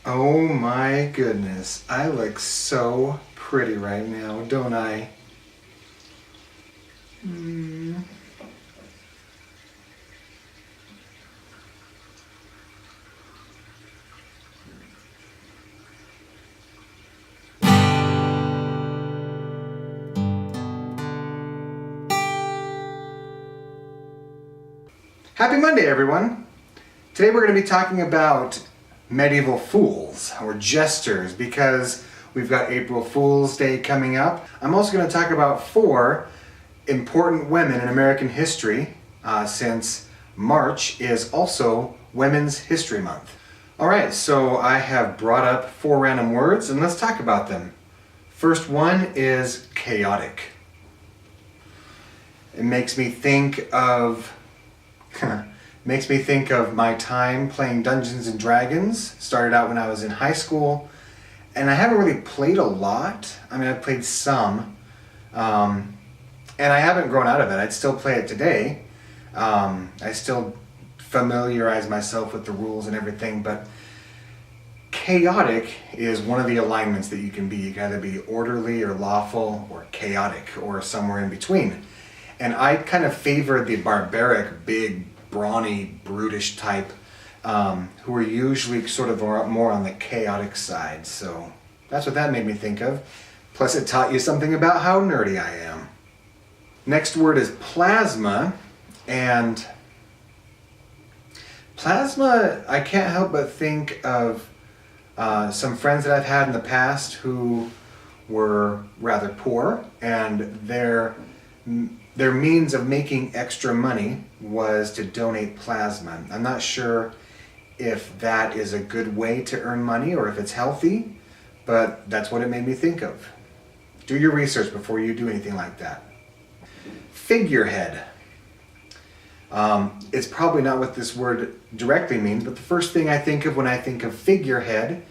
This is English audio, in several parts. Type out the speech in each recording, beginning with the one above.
Oh my goodness, I look so pretty right now, don't I? Mm. Happy Monday, everyone! Today we're going to be talking about medieval fools, or jesters, because we've got April Fool's Day coming up. I'm also going to talk about 4 important women in American history, since March is also Women's History Month. Alright, so I have brought up 4 random words, and let's talk about them. First one is chaotic. It makes me think of my time playing Dungeons and Dragons. Started out when I was in high school, and I haven't really played a lot. I mean, I've played some, and I haven't grown out of it. I'd still play it today. I still familiarize myself with the rules and everything, but chaotic is one of the alignments that you can be. You can either be orderly or lawful, or chaotic, or somewhere in between. And I kind of favor the barbaric, big, brawny, brutish type, who are usually sort of more on the chaotic side. So that's what that made me think of. Plus it taught you something about how nerdy I am. Next word is plasma. And plasma, I can't help but think of some friends that I've had in the past who were rather poor, and their means of making extra money was to donate plasma. I'm not sure if that is a good way to earn money or if it's healthy, but that's what it made me think of. Do your research before you do anything like that. Figurehead. It's probably not what this word directly means, but the first thing I think of when I think of figurehead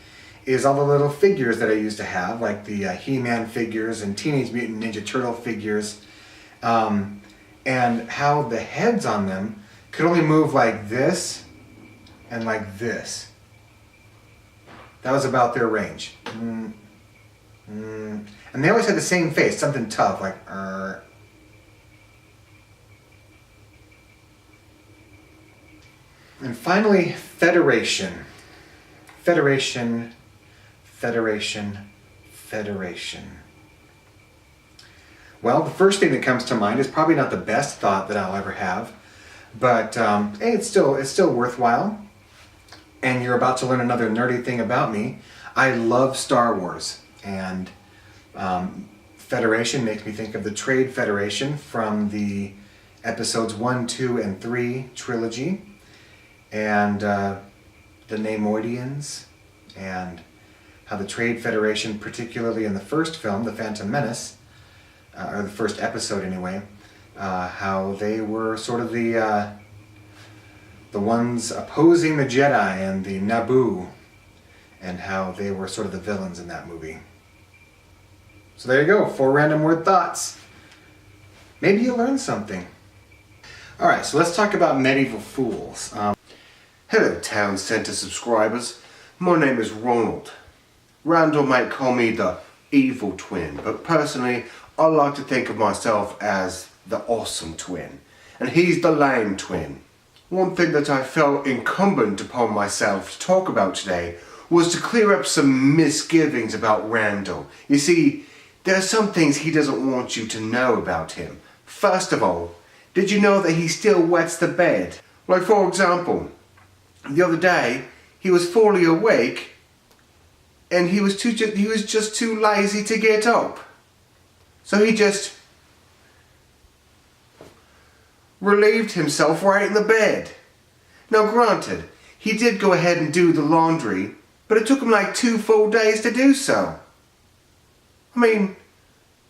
is all the little figures that I used to have, like the He-Man figures and Teenage Mutant Ninja Turtle figures. And how the heads on them could only move like this and like this. That was about their range. And they always had the same face, something tough, like And finally, federation. Federation, federation, federation. Well, the first thing that comes to mind is probably not the best thought that I'll ever have, but hey, it's still worthwhile. And you're about to learn another nerdy thing about me. I love Star Wars, and Federation makes me think of the Trade Federation from the episodes 1, 2, and 3 trilogy, and the Neimoidians, and how the Trade Federation, particularly in the first film, The Phantom Menace, or the first episode anyway, how they were sort of the ones opposing the Jedi and the Naboo, and how they were sort of the villains in that movie. So there you go, 4 random word thoughts. Maybe you learned something. Alright, so let's talk about medieval fools. Hello Town Centre subscribers, my name is Ronald. Randall might call me the evil twin, but personally I like to think of myself as the awesome twin, and he's the lame twin. One thing that I felt incumbent upon myself to talk about today was to clear up some misgivings about Randall. You see, there are some things he doesn't want you to know about him. First of all, did you know that he still wets the bed? Like, for example, the other day he was fully awake and he was just too lazy to get up. So he just relieved himself right in the bed. Now granted, he did go ahead and do the laundry, but it took him like 2 full days to do so. I mean,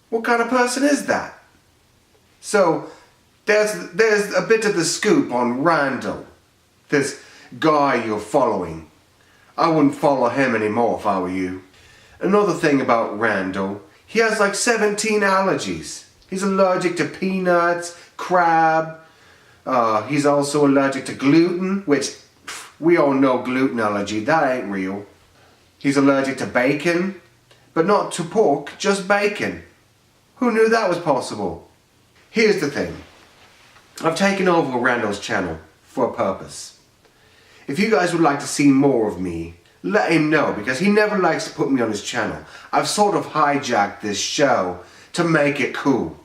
what kind of person is that? So, there's a bit of the scoop on Randall, this guy you're following. I wouldn't follow him anymore if I were you. Another thing about Randall, he has like 17 allergies. He's allergic to peanuts, crab. He's also allergic to gluten, which we all know gluten allergy, that ain't real. He's allergic to bacon, but not to pork, just bacon. Who knew that was possible? Here's the thing. I've taken over Randall's channel for a purpose. If you guys would like to see more of me, let him know, because he never likes to put me on his channel. I've sort of hijacked this show to make it cool.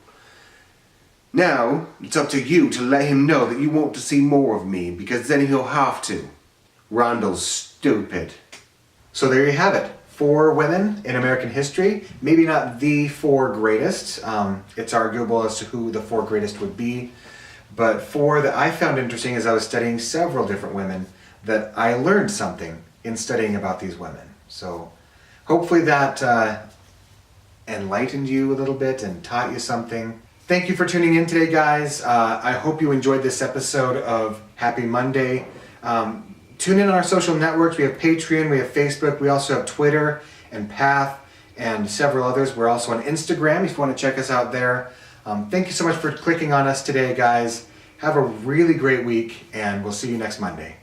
Now, it's up to you to let him know that you want to see more of me, because then he'll have to. Randall's stupid. So there you have it. 4 women in American history. Maybe not the 4 greatest. It's arguable as to who the 4 greatest would be. But 4 that I found interesting as I was studying several different women, that I learned something in studying about these women. So hopefully that enlightened you a little bit and taught you something. Thank you for tuning in today, guys. I hope you enjoyed this episode of Happy Monday. Tune in on our social networks. We have Patreon, we have Facebook, we also have Twitter and Path and several others. We're also on Instagram if you want to check us out there. Thank you so much for clicking on us today, guys. Have a really great week, and we'll see you next Monday.